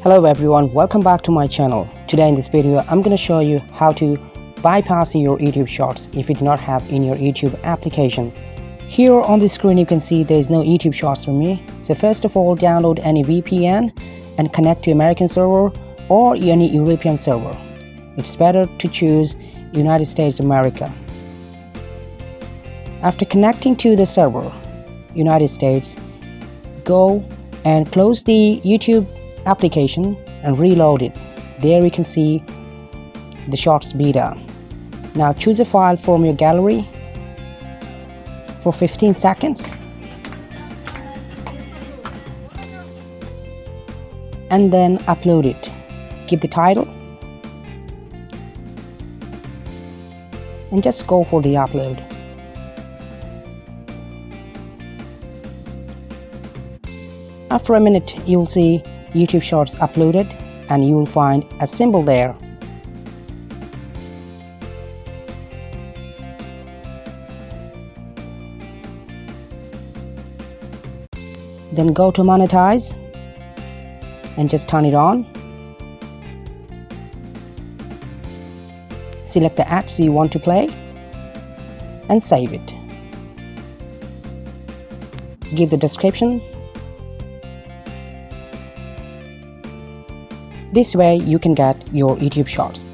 Hello everyone, welcome back to my channel. Today in this video I'm going to show you how to bypass your YouTube Shorts if you do not have in your YouTube application. Here on the screen you can see there is no YouTube Shorts for me. So first of all, download any VPN and connect to American server or any European server. It's better to choose United States of America. After connecting to the server, United States, go and close the YouTube application and reload it. There you can see the Shorts beta. Now choose a file from your gallery for 15 seconds and then upload it. Give the title and just go for the upload. After a minute you'll see YouTube Shorts uploaded and you will find a symbol there. Then go to monetize and just turn it on. Select the ads you want to play and save it. Give the description. This way you can get your YouTube Shorts.